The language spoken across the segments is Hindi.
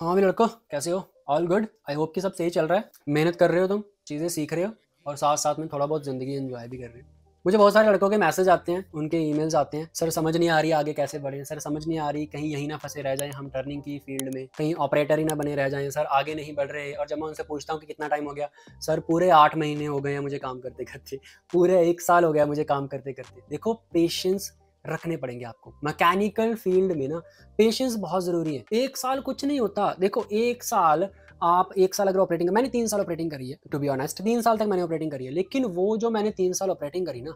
हाँ मेरे लड़को, कैसे हो? All good. आई होप कि सब सही चल रहा है, मेहनत कर रहे हो, तुम चीज़ें सीख रहे हो और साथ साथ में थोड़ा बहुत ज़िंदगी एंजॉय भी कर रहे हो। मुझे बहुत सारे लड़कों के मैसेज आते हैं, उनके ईमेल्स आते हैं, सर समझ नहीं आ रही आगे कैसे बढ़ें, सर समझ नहीं आ रही कहीं यहीं ना फंसे रह जाएं हम टर्निंग की फील्ड में, कहीं ऑपरेटर ही ना बने रह जाएं, सर आगे नहीं बढ़ रहे। और जब मैं उनसे पूछता हूँ कि कितना टाइम हो गया, सर पूरे 8 महीने हो गए हैं मुझे काम करते करते, पूरे 1 साल हो गया मुझे काम करते करते। देखो, पेशेंस रखने पड़ेंगे आपको मैकेनिकल फील्ड में ना। पेशेंस बहुत ज़रूरी है। 1 साल कुछ नहीं होता। देखो 1 साल, आप 1 साल अगर ऑपरेटिंग, मैंने 3 साल ऑपरेटिंग करी है, टू बी ऑनेस्ट 3 साल तक मैंने ऑपरेटिंग करी है। लेकिन वो जो मैंने 3 साल ऑपरेटिंग करी ना,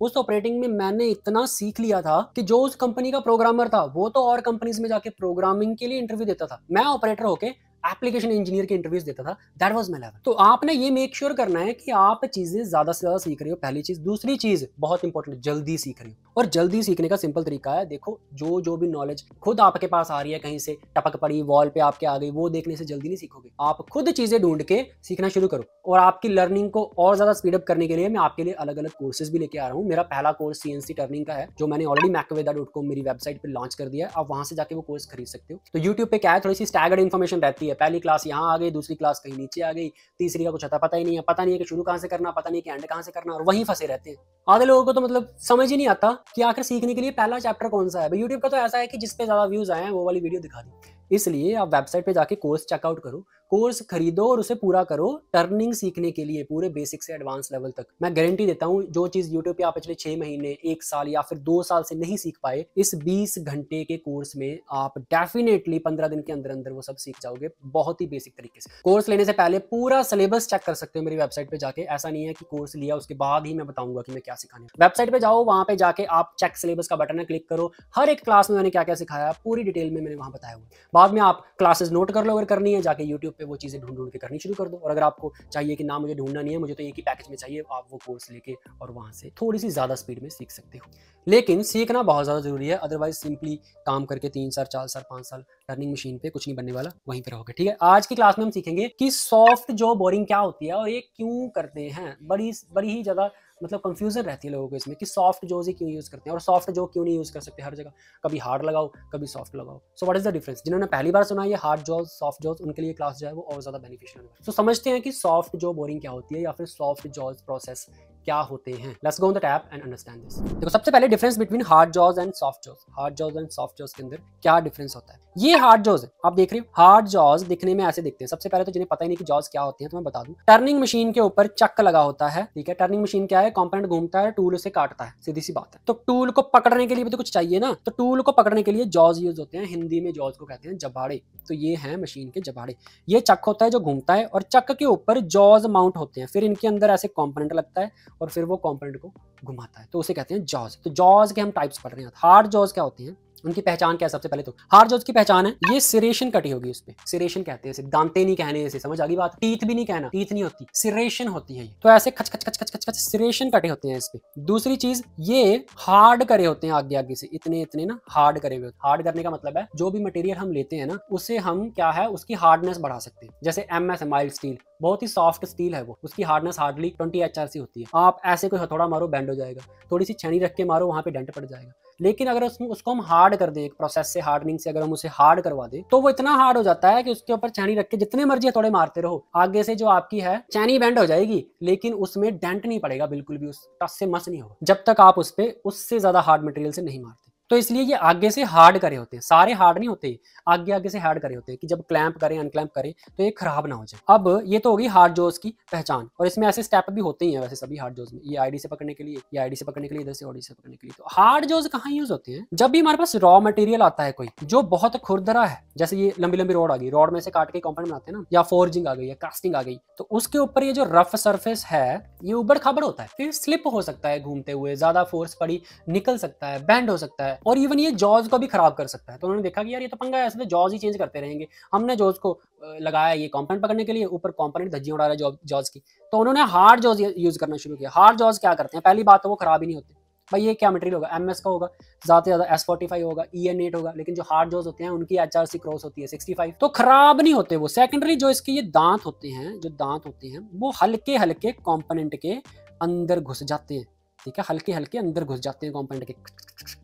उस ऑपरेटिंग में मैंने इतना सीख लिया था कि जो उस कंपनी का प्रोग्रामर था वो तो और कंपनीज में जाके प्रोग्रामिंग के लिए इंटरव्यू देता था, मैं ऑपरेटर होके एप्लीकेशन इंजीनियर के इंटरव्यूज देता था। That was my level. तो आपने ये मेक श्योर करना है कि आप चीजें ज्यादा से ज्यादा सीख रहे हो, पहली चीज। दूसरी चीज बहुत इंपॉर्टेंट, जल्दी सीख रहे हो। और जल्दी सीखने का सिंपल तरीका है, देखो जो भी नॉलेज खुद आपके पास आ रही है, कहीं से टपक पड़ी वॉल पे आपके आ गई, वो देखने से जल्दी नहीं सीखोगे। आप खुद चीजें ढूंढ के सीखना शुरू करो। और आपकी लर्निंग को और ज्यादा स्पीड अप करने के लिए मैं आपके लिए अलग अलग कोर्सेज भी लेके आ रहा हूँ। मेरा पहला कोर्स सीएनसी टर्निंग का है, जो मैंने ऑलरेडी macveda.com मेरी वेबसाइट पे लॉन्च कर दिया है। आप वहां से जाके वो कोर्स खरीद सकते हो। तो यूट्यूब पे क्या है, थोड़ी सी स्टैगर्ड इन्फॉर्मेशन रहती है। पहली क्लास यहाँ आ गई, दूसरी क्लास कहीं नीचे आ गई, तीसरी का कुछ आता पता ही नहीं है, पता नहीं है कि शुरू कहाँ से करना, पता नहीं कि एंड कहाँ से करना, और वहीं फंसे रहते हैं। आधे लोगों को तो मतलब समझ ही नहीं आता कि आखिर सीखने के लिए पहला चैप्टर कौन सा है। यूट्यूब का तो ऐसा है कि जिसपे ज्यादा व्यूज आए हैं वो वाली वीडियो दिखा दी। इसलिए आप वेबसाइट पे जाके कोर्स चेकआउट करो, कोर्स खरीदो और उसे पूरा करो। टर्निंग सीखने के लिए पूरे बेसिक से एडवांस लेवल तक मैं गारंटी देता हूँ, जो चीज यूट्यूब पे आप पिछले 6 महीने, 1 साल या फिर 2 साल से नहीं सीख पाए, इस 20 घंटे के कोर्स में आप डेफिनेटली 15 दिन के अंदर अंदर वो सब सीख जाओगे, बहुत ही बेसिक तरीके से। कोर्स लेने से पहले पूरा सिलेबस चेक कर सकते हो मेरी वेबसाइट पे जाके। ऐसा नहीं है कि कोर्स लिया उसके बाद ही मैं बताऊंगा कि मैं क्या सिखाने। वेबसाइट पे जाओ, वहां पे जाके आप चेक सिलेबस का बटन है, क्लिक करो। हर एक क्लास में मैंने क्या क्या सिखाया पूरी डिटेल में मैंने वहां बताया हुआ। बाद में आप क्लासेस नोट कर लो, अगर करनी है जाके यूट्यूब पे वो चीजें ढूंढ ढूंढ के करनी शुरू कर दो। और अगर आपको चाहिए कि ना मुझे ढूंढना नहीं है, मुझे तो एक ही पैकेज में चाहिए, आप वो कोर्स लेके और वहां से थोड़ी सी ज्यादा स्पीड में सीख सकते हो। लेकिन सीखना बहुत ज्यादा जरूरी है, अदरवाइज सिंपली काम करके 3 साल 4 साल 5 साल टर्निंग मशीन पे कुछ नहीं बनने वाला, वहीं पे रहोगे। ठीक है, आज की क्लास में हम सीखेंगे कि सॉफ्ट जॉ बोरिंग क्या होती है और ये क्यों करते हैं। बड़ी बड़ी ही ज्यादा मतलब कंफ्यूजन रहती है लोगों को इसमें कि सॉफ्ट जॉज ही क्यों यूज करते हैं और सॉफ्ट जॉ क्यों नहीं यूज कर सकते हर जगह। कभी हार्ड लगाओ, कभी सॉफ्ट लगाओ। So what is the difference? जिन्होंने पहली बार सुना ये हार्ड जॉज सॉफ्ट जॉज, उनके लिए क्लास जो है वो और ज्यादा बेनिफिशियल होगा। तो समझते हैं कि सॉफ्ट जॉ बोरिंग क्या होती है या फिर सॉफ्ट जॉज प्रोसेस क्या होते हैं। Let's go on the tab and understand this. देखो, सबसे पहले difference between hard jaws and soft jaws. Hard jaws and soft jaws के अंदर क्या डिफरेंस होता है? ये हार्ड जॉज है, आप देख रहे हो। हार्ड जॉज दिखने में ऐसे दिखते हैं। सबसे पहले तो जिन्हें पता ही नहीं कि जॉज क्या होते हैं तो मैं बता दूं। टर्निंग मशीन के ऊपर चक लगा होता है, ठीक है। टर्निंग मशीन क्या है? कंपोनेंट घूमता है, टूल उसे काटता है, सीधी सी बात है। तो टूल को पकड़ने के लिए भी तो कुछ चाहिए ना, तो टूल को पकड़ने के लिए जॉज यूज होते हैं। हिंदी में जॉज को कहते हैं जबाड़े। तो ये है मशीन के जबाड़े। ये चक होता है जो घूमता है और चक के ऊपर जॉज माउंट होते हैं। फिर इनके अंदर ऐसे कंपोनेंट लगता है और फिर वो कंपोनेंट को घुमाता है, तो उसे कहते हैं जॉज। तो जॉज के हम टाइप्स पढ़ रहे हैं। हार्ड जॉज क्या होते हैं, उनकी पहचान क्या है? सबसे पहले तो हार्ड जॉज की पहचान है, ये सिरेशन कटी होगी उस पे। सिरेशन कहते हैं इसे, दांते नहीं कहने इसे, समझ आ गई बात? टीथ भी नहीं कहना, टीथ नहीं होती, सिरेशन होती है ये। तो ऐसे खच खच खच खच खच खच सिरेशन कटे होते हैं इस पे। दूसरी चीज, ये हार्ड करे होते हैं आगे आगे से, इतने इतने ना हार्ड करे हुए। हार्ड करने का मतलब है जो भी मटेरियल हम लेते हैं ना, उसे हम क्या है, उसकी हार्डनेस बढ़ा सकते हैं। जैसे MS है, माइल्ड स्टील, बहुत ही सॉफ्ट स्टील है वो, उसकी हार्डनेस हार्डली 20 HRC होती है। आप ऐसे कोई हथौड़ा मारो बैंड हो जाएगा, थोड़ी सी छेनी रख के मारो वहां पे डेंट पड़ जाएगा। लेकिन अगर उसको हम हार्ड कर दें, एक प्रोसेस से, हार्डनिंग से अगर हम उसे हार्ड करवा दें, तो वो इतना हार्ड हो जाता है कि उसके ऊपर छेनी रख के जितने मर्जी हथौड़े मारते रहो, आगे से जो आपकी है चैनी बैंड हो जाएगी, लेकिन उसमें डेंट नहीं पड़ेगा बिल्कुल भी, उस टस से मस नहीं होगा, जब तक आप उस पे उससे ज्यादा हार्ड मटेरियल से नहीं मारते। तो इसलिए ये आगे से हार्ड करे होते हैं, सारे हार्ड नहीं होते, आगे आगे से हार्ड करे होते हैं कि जब क्लैंप करें अनक्लैंप करें तो ये खराब ना हो जाए। अब ये तो होगी हार्ड जॉज की पहचान, और इसमें ऐसे स्टेप भी होते ही हैं वैसे सभी हार्ड जॉज में। ये आईडी से पकड़ने के लिए, ये आईडी से पकड़ने के लिए, इधर से ओडी से पकड़ने के लिए। तो हार्ड जॉज कहाँ यूज होते हैं? जब भी हमारे पास रॉ मटेरियल आता है कोई जो बहुत खुरदरा है, जैसे ये लंबी लंबी रॉड आ गई, रॉड में से काट के कंपाउंड बनाते हैं ना, या फोर्जिंग आ गई या कास्टिंग आ गई, तो उसके ऊपर ये जो रफ सरफेस है ये उबड़ खाबड़ होता है, फिर स्लिप हो सकता है घूमते हुए, ज्यादा फोर्स पड़ी निकल सकता है, बैंड हो सकता है, और इवन ये जॉज को भी खराब कर सकता है। तो उन्होंने देखा कि यार ये तो पंगा है, ऐसे तो जॉज ही चेंज करते रहेंगे। हमने जॉज को लगाया ये कंपाउंड पकड़ने के लिए, ऊपर कंपोनेंट धज्जियां उड़ा रहा है जॉज की, तो उन्होंने हार्ड जॉज यूज करना शुरू किया। हार्ड जॉज क्या करते हैं? पहली बात तो वो खराब ही नहीं होते। भाई ये क्या मटेरियल होगा? MS का होगा, ज्यादा से ज्यादा S45 होगा, EN8 होगा, लेकिन जो हार्ड जॉज होते हैं उनकी HRC क्रॉस होती है 65, तो खराब नहीं होते वो। सेकेंडरी जो इसके ये दांत होते हैं, जो दांत होते हैं वो हल्के हल्के कंपोनेंट के अंदर घुस जाते हैं, ठीक है, हल्के हल्के अंदर घुस जाते हैं कंपोनेंट के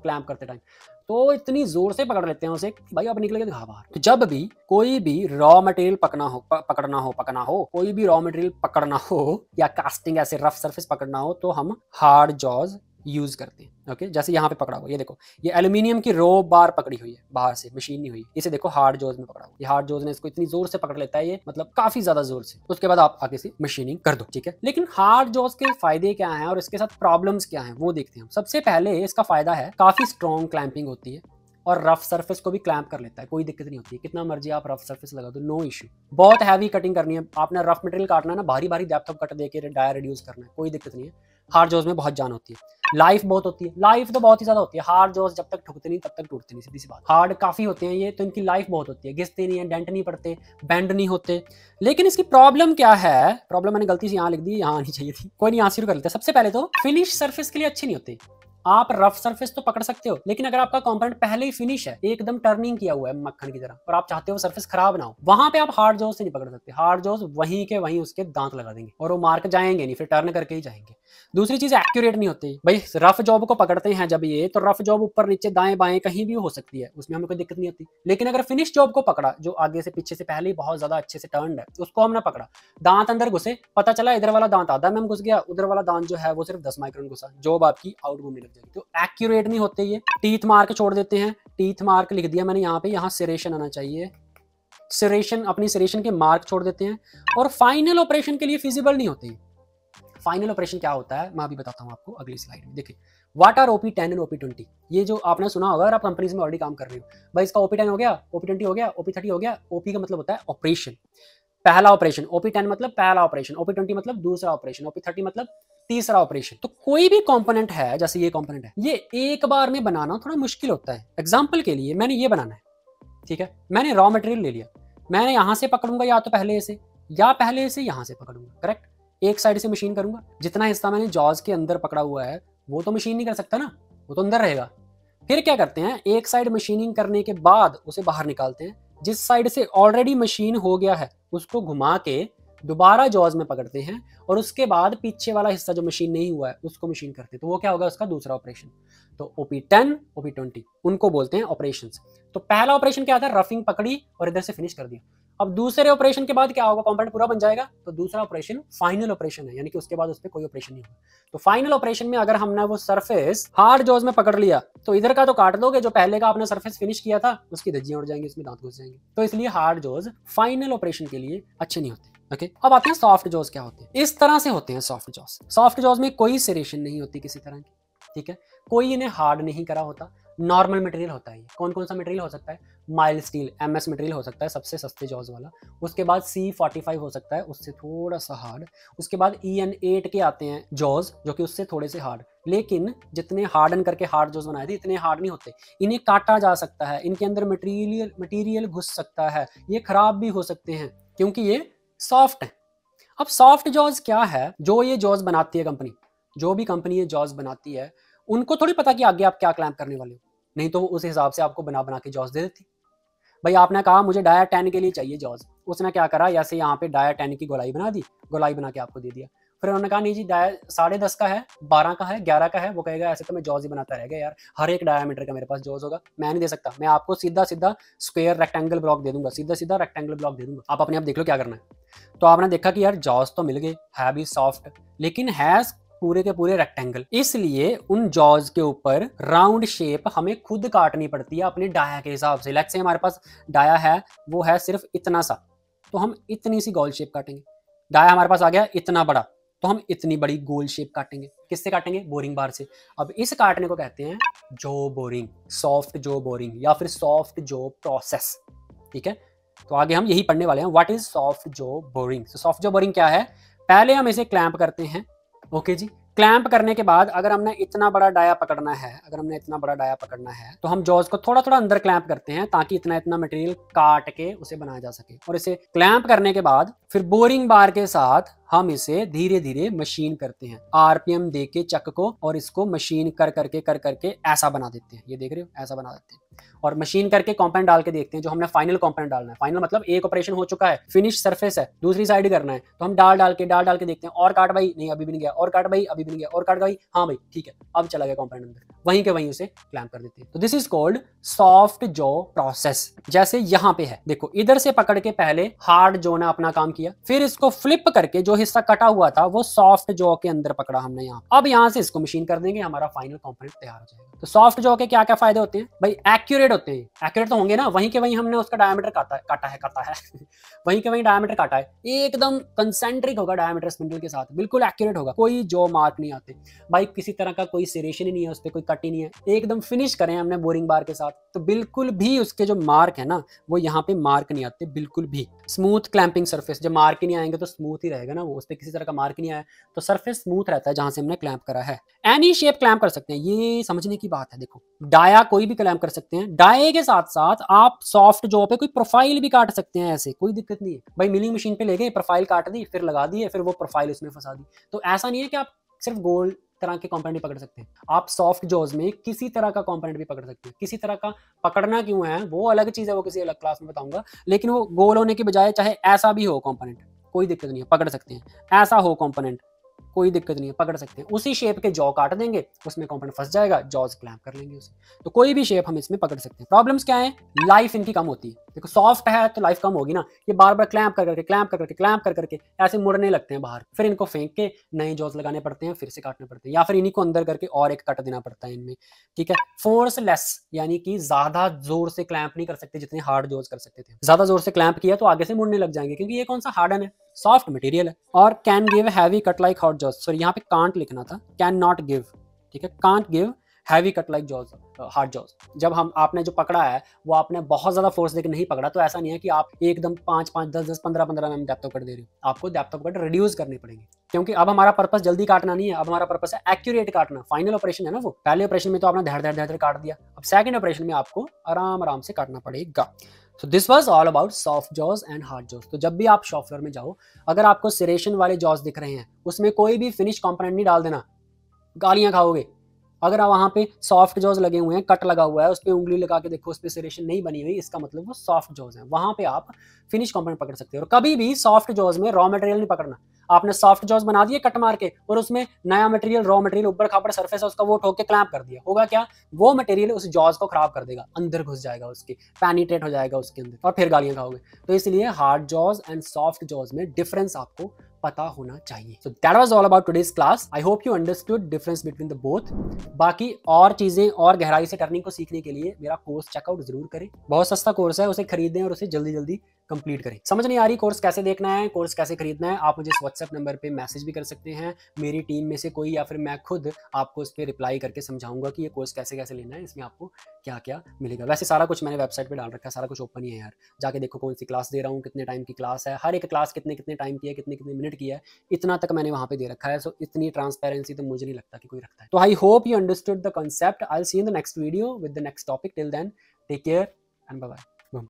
क्लैंप करते टाइम, तो इतनी जोर से पकड़ लेते हैं उसे भाई अब निकलेगा दिखा बाहर। तो जब भी कोई भी रॉ मटेरियल पकड़ना हो कोई भी रॉ मटेरियल पकड़ना हो या कास्टिंग ऐसे रफ सरफेस पकड़ना हो तो हम हार्ड जॉज यूज करते हैं। ओके, जैसे यहाँ पे पकड़ा हुआ, ये देखो ये एल्यूमिनियम की रो बार पकड़ी हुई है, बाहर से मशीन नहीं हुई, इसे देखो हार्ड जोज में पकड़ा हुआ, ये हार्ड जोज ने इसको इतनी जोर से पकड़ लेता है, ये मतलब काफी ज्यादा जोर से, उसके बाद आप आगे से मशीनिंग कर दो। ठीक है, लेकिन हार्ड जोज के फायदे क्या हैं और इसके साथ प्रॉब्लम्स क्या हैं वो देखते हैं। सबसे पहले इसका फायदा है काफी स्ट्रॉन्ग क्लैंपिंग होती है और रफ सरफेस को भी क्लैंप कर लेता है, कोई दिक्कत नहीं होती है, कितना मर्जी आप रफ सरफेस लगा दो, नो इशू। बहुत हैवी कटिंग करनी है, आपने रफ मटेरियल काटना है ना, भारी भारी डेप्थ ऑफ कट देके डाया रिड्यूस करना है, कोई दिक्कत नहीं है। हार्ड जोज में बहुत जान होती है, लाइफ बहुत होती है, लाइफ तो बहुत ही ज्यादा होती है। हार्ड जोज जब तक ठुकते नहीं तब तक टूटते नहीं, सीधी सी बात। हार्ड काफी होते हैं ये, तो इनकी लाइफ बहुत होती है, घिसते नहीं है, डेंट नहीं पड़ते, बेंड नहीं होते। लेकिन इसकी प्रॉब्लम क्या है, प्रॉब्लम मैंने गलती से यहाँ लिख दी, यहाँ आनी चाहिए थी, कोई नहीं, यहाँ शुरू कर लेते हैं। सबसे पहले तो फिनिश सरफेस के लिए अच्छे नहीं होते। आप रफ सरफेस तो पकड़ सकते हो, लेकिन अगर आपका कंपोनेंट पहले ही फिनिश है, एकदम टर्निंग किया हुआ है मक्खन की तरह, और आप चाहते हो सरफेस खराब ना हो, वहां पे आप हार्ड जोज से नहीं पकड़ सकते। हार्ड जोज वहीं के वहीं उसके दांत लगा देंगे और वो मार्क जाएंगे नहीं, फिर टर्न करके ही जाएंगे। दूसरी चीज एक्यूरेट नहीं होती भाई। रफ जॉब को पकड़ते हैं जब ये, तो रफ जॉब ऊपर नीचे दाएं बाएं कहीं भी हो सकती है, उसमें हमें कोई दिक्कत नहीं होती। लेकिन अगर फिनिश जॉब को पकड़ा, जो आगे से पीछे से पहले ही बहुत ज्यादा अच्छे से टर्न्ड है, उसको हमने पकड़ा, दांत अंदर घुसे, पता चला इधर वाला दांत आधा mm घुस गया, उधर वाला दांत जो है वो सिर्फ 10 माइक्रोन घुसा, जॉब आपकी आउट घूमने लग जाएगी। तो एक्यूरेट नहीं होते ये। टीथ मार्क छोड़ देते हैं, टीथ मार्क लिख दिया मैंने यहाँ पे, यहाँ सिरेशन आना चाहिए, सिरेशन, अपनी सिरेशन के मार्क छोड़ देते हैं, और फाइनल ऑपरेशन के लिए फिजिबल नहीं होते। फाइनल ऑपरेशन क्या होता है मैं अभी बताता हूं आपको अगली स्लाइड में। देखिए what are OP10 and OP20, ये जो आपने सुना होगा अगर आप कंपनीज में ऑलरेडी काम कर रहे हो, भाई इसका OP10 हो गया, OP20 हो गया, OP30 हो गया। OP का मतलब होता है ऑपरेशन, पहला ऑपरेशन। OP10 मतलब पहला ऑपरेशन, OP20 मतलब दूसरा ऑपरेशन, OP30 मतलब तीसरा ऑपरेशन। तो कोई भी कंपोनेंट है, जैसे ये कंपोनेंट है, ये एक बार में बनाना थोड़ा मुश्किल होता है। एग्जांपल के लिए मैंने ये बनाना है, ठीक है, मैंने रॉ मटेरियल ले लिया, मैंने यहां से पकड़ूंगा या तो पहले से, या पहले से यहां से पकड़ूंगा, करेक्ट। एक साइड से मशीन करूंगा, जितना हिस्सा मैंने जॉज के अंदर पकड़ा हुआ है वो तो मशीन नहीं कर सकता ना, वो तो अंदर रहेगा। फिर क्या करते हैं, एक साइड मशीनिंग करने के बाद उसे बाहर निकालते हैं, जिस साइड से ऑलरेडी मशीन हो गया है उसको घुमा के दोबारा जॉज में पकड़ते हैं, और उसके बाद पीछे वाला हिस्सा जो मशीन नहीं हुआ है उसको मशीन करते हैं। तो वो क्या होगा, उसका दूसरा ऑपरेशन। तो OP10 OP20 उनको बोलते हैं ऑपरेशंस। तो पहला ऑपरेशन क्या था, रफिंग पकड़ी और इधर से फिनिश कर दिया। अब दूसरे ऑपरेशन के बाद क्या होगा, कंपोनेंट पूरा बन जाएगा, तो दूसरा ऑपरेशन फाइनल ऑपरेशन है, यानी कि उसके बाद उस पर कोई ऑपरेशन नहीं होगा। तो फाइनल ऑपरेशन में अगर हमने वो सरफेस हार्ड जॉज में पकड़ लिया तो इधर का तो काट दोगे, जो पहले का आपने सरफेस फिनिश किया था उसकी धज्जियां उड़ जाएंगी, उसमें दांत घुस जाएंगे। तो इसलिए हार्ड जॉज फाइनल ऑपरेशन के लिए अच्छे नहीं होते। ओके, अब आते हैं सॉफ्ट जॉज क्या होते हैं। इस तरह से होते हैं सॉफ्ट जॉज। सॉफ्ट जॉज में कोई सेरेशन नहीं होती किसी तरह की, ठीक है, कोई इन्हें हार्ड नहीं करा होता, नॉर्मल मटेरियल होता है। ये कौन कौन सा मटेरियल हो सकता है, माइल्ड स्टील MS मटेरियल हो सकता है, सबसे सस्ते जॉज वाला। उसके बाद C45 हो सकता है, उससे थोड़ा सा हार्ड। उसके बाद EN8 के आते हैं जॉज, जो कि उससे थोड़े से हार्ड। लेकिन जितने हार्डन करके हार्ड जॉज बनाए थे इतने हार्ड नहीं होते, इन्हें काटा जा सकता है, इनके अंदर मटेरियल घुस सकता है, ये खराब भी हो सकते हैं क्योंकि ये सॉफ्ट है। अब सॉफ्ट जॉज क्या है, जो ये जॉज बनाती है कंपनी, जो भी कंपनी ये जॉज बनाती है, उनको थोड़ी पता कि आगे आप क्या क्लैंप करने वाले हो, नहीं तो उस हिसाब से आपको बना बना के जॉज दे देती। भाई आपने कहा मुझे डाया 10 के लिए चाहिए जॉज, उसने क्या करा, ऐसे यहाँ पे डाया 10 की गोलाई बना दी, गोलाई बना के आपको दे दिया। फिर उन्होंने कहा नहीं जी डाया 10.5 का है, 12 का है, 11 का है, वो कहेगा ऐसे तो मैं जॉज ही बनाता रहेगा यार, हर एक डायमीटर का मेरे पास जॉज होगा, मैं नहीं दे सकता, मैं आपको सीधा सीधा स्क्वायर रेक्टेंगल ब्लॉक दे दूंगा, सीधा सीधा रेक्टेंगल ब्लॉक दे दूंगा, आप अपने आप देख लो क्या करना है। तो आपने देखा कि यार जॉज तो मिल गए, है भी सॉफ्ट, लेकिन है पूरे के पूरे रेक्टेंगल, इसलिए उन जॉज के ऊपर राउंड शेप हमें खुद काटनी पड़ती है अपने डाया के हिसाब से। लेट्स से हमारे पास डाया है, वो है सिर्फ इतना सा, तो हम इतनी सी गोल शेप काटेंगे। डाया हमारे पास आ गया इतना बड़ा, तो हम इतनी बड़ी गोल शेप काटेंगे। किससे काटेंगे, बोरिंग बार से। अब इस काटने को कहते हैं जो बोरिंग, सॉफ्ट जो बोरिंग, या फिर सॉफ्ट जो प्रोसेस, ठीक है। तो आगे हम यही पढ़ने वाले हैं, व्हाट इज सॉफ्ट जो बोरिंग। सॉफ्ट जो बोरिंग क्या है, पहले हम इसे क्लैंप करते हैं, ओके जी। क्लैंप करने के बाद अगर हमने इतना बड़ा डाया पकड़ना है, तो हम जॉज को थोड़ा थोड़ा अंदर क्लैंप करते हैं ताकि इतना इतना मटेरियल काट के उसे बनाया जा सके। और इसे क्लैंप करने के बाद फिर बोरिंग बार के साथ हम इसे धीरे धीरे मशीन करते हैं, आरपीएम दे के चक को, और इसको मशीन कर करके ऐसा बना देते हैं। ये देख रहे हो, ऐसा बना देते हैं और मशीन करके कंपोनेंट डाल के देखते हैं जो हमने फाइनल कंपोनेंट डालना है। फाइनल मतलब एक ऑपरेशन हो चुका है, फिनिश सरफेस है, दूसरी साइड करना है, तो हम डाल के देखते हैं। और काट भाई, नहीं अभी भी नहीं गया, और काट भाई अभी भी नहीं गया, और काट भाई, हाँ भाई ठीक है अब चला गया कंपोनेंट अंदर, वहीं के वहीं उसे क्लैंप कर देते हैं। तो this is called soft jaw process. जैसे यहां पे है, देखो इधर से पकड़ के पहले हार्ड जॉ ने अपना काम किया, फिर इसको फ्लिप करके जो हिस्सा कटा हुआ था वो सॉफ्ट जॉ के अंदर पकड़ा हमने यहाँ। अब यहां से इसको मशीन कर देंगे, हमारा फाइनल कंपोनेंट तैयार हो जाएगा। तो सॉफ्ट जॉ के क्या क्या फायदे होते हैं भाई? एक्यूरेट होते हैं, एक्यूरेट तो होंगे ना, वहीं के वहीं हमने उसका डायमीटर काटा है वहीं के वहीं डायमीटर काटा है, एकदम कंसेंट्रिक होगा डायमीटर स्पिंडल के साथ, बिल्कुल एक्यूरेट होगा, कोई जॉ मार्क नहीं आते भाई, किसी तरह का कोई सेरेशन ही नहीं है उस पर, कोई कट ही नहीं है, एकदम फिनिश करें हमने बोरिंग बार के साथ, तो बिल्कुल भी उसके जो मार्क है ना वो यहाँ पे मार्क नहीं आते बिल्कुल भी। स्मूथ क्लैंपिंग सरफेस, जब मार्क ही नहीं आएंगे तो स्मूथ ही रहेगा ना वो, उस पर किसी तरह का मार्क नहीं आया तो सरफेस स्मूथ रहता है जहां से हमने क्लैंप करा है। एनी शेप क्लैंप कर सकते हैं, ये समझने की बात है। देखो डाया कोई भी क्लैंप कर सकते हैं, डाये के साथ साथ आप सॉफ्ट जॉ पे कोई प्रोफाइल भी काट सकते हैं, ऐसे कोई दिक्कत नहीं है भाई। मिलिंग मशीन पे ले गए, प्रोफाइल काट दी, फिर लगा दी, फिर वो प्रोफाइल उसमें फंसा दी। तो ऐसा नहीं है कि आप सिर्फ गोल तरह के कंपोनेंट भी पकड़ सकते हैं, आप सॉफ्ट जॉज में किसी तरह का कंपोनेंट भी पकड़ सकते हैं। किसी तरह का पकड़ना क्यों है वो अलग चीज है, वो किसी अलग क्लास में बताऊंगा, लेकिन वो गोल होने की बजाय चाहे ऐसा भी हो कंपोनेंट, कोई दिक्कत नहीं है, पकड़ सकते हैं। ऐसा हो कंपोनेंट, कोई दिक्कत नहीं है, पकड़ सकते हैं। उसी शेप के जॉ काट देंगे, उसमें कंपोनेंट फंस जाएगा, जॉज क्लैंप कर लेंगे उसे। तो कोई भी शेप हम इसमें पकड़ सकते हैं। प्रॉब्लम्स क्या है? लाइफ इनकी कम होती है। देखो सॉफ्ट है तो लाइफ कम होगी ना, ये बार बार क्लैंप कर करके ऐसे मुड़ने लगते हैं बाहर, फिर इनको फेंक के नए जॉज लगाने पड़ते हैं, फिर से काटने पड़ते हैं, या फिर इन्हीं को अंदर करके और एक कट देना पड़ता है इनमें, ठीक है। फोर्सलेस यानी कि ज्यादा जोर से क्लैंप नहीं कर सकते जितने हार्ड जॉज कर सकते थे। ज्यादा जोर से क्लैंप किया तो आगे से मुड़ने लग जाएंगे, क्योंकि ये कौन सा हार्डन है, सॉफ्ट मटेरियल है। और can give heavy cut like hot jaws, sorry यहाँ पे कांट लिखना था, कैन नॉट गिव, ठीक है, can't give heavy cut like jaws, hard jaws. जब हम आपने जो पकड़ा है वो आपने बहुत ज्यादा फोर्स देकर नहीं पकड़ा, तो ऐसा नहीं है कि आप एकदम 5-5, 10-10, 15-15 mm डेप्थ ऑफ कट दे रहे हो, आपको डेप्थ ऑफ कट रिड्यूस करने पड़ेंगे, क्योंकि अब हमारा पर्पस जल्दी काटना नहीं है, अब हमारा पर्पस है एक्यूरेट काटना। फाइनल ऑपरेशन है ना वो, पहले ऑपरेशन में तो आपने धड़ धड़ काट दिया, अब सेकंड ऑपरेशन में आपको आराम आराम से काटना पड़ेगा। So this was all about soft jaws and hard jaws। तो जब भी आप शॉप फ्लोर में जाओ, अगर आपको सेरेशन वाले जॉज दिख रहे हैं, उसमें कोई भी फिनिश कंपोनेंट नहीं डाल देना, गालियां खाओगे। अगर वहां पे सॉफ्ट जॉज लगे हुए हैं, कट लगा हुआ है, उस पर उंगली लगा के देखो, उस पर सेरेशन नहीं बनी हुई, इसका मतलब वो सॉफ्ट जॉज है, वहां पे आप फिनिश कंपोनेंट पकड़ सकते हो। और कभी भी सॉफ्ट जॉज में रॉ मटेरियल नहीं पकड़ना। आपने सॉफ्ट जॉज बना दिए कट मार के, और उसमें नया मटेरियल, रॉ मटेरियल, ऊपर खापड़ सरफेस है उसका, वो ठोक के क्लैंप कर दिया, होगा क्या? वो मटेरियल उस जॉज को खराब कर देगा, अंदर घुस जाएगा, उसके पैनिट्रेट हो जाएगा उसके अंदर, और फिर गालियां खाओगे। तो इसलिए hard jaws and soft jaws में डिफरेंस आपको पता होना चाहिए। So that was all about today's class. I hope you understood difference between the both. बाकी और चीजें और गहराई से टर्निंग को सीखने के लिए मेरा कोर्स चेकआउट जरूर करें। बहुत सस्ता कोर्स है, उसे खरीदें और उसे जल्दी जल्दी कंप्लीट करें। समझ नहीं आ रही कोर्स कैसे देखना है, कोर्स कैसे खरीदना है, आप मुझे इस व्हाट्सएप नंबर पे मैसेज भी कर सकते हैं। मेरी टीम में से कोई या फिर मैं खुद आपको इस पर रिप्लाई करके समझाऊंगा कि ये कोर्स कैसे कैसे लेना है, इसमें आपको क्या क्या मिलेगा। वैसे सारा कुछ मैंने वेबसाइट पे डाल रखा है, सारा कुछ ओपन ही है यार, जाके देखो कौन सी क्लास दे रहा हूँ, कितने टाइम की क्लास है, हर एक क्लास कितने कितने टाइम की है, कितने कितने मिनट की है, इतना तक मैंने वहां पे दे रखा है। सो इतनी ट्रांसपेरेंसी तो मुझे नहीं लगता कि कोई रखता है। तो I hope you understood the concept. I will see you in the next video with the next topic. Till then take care and bye bye.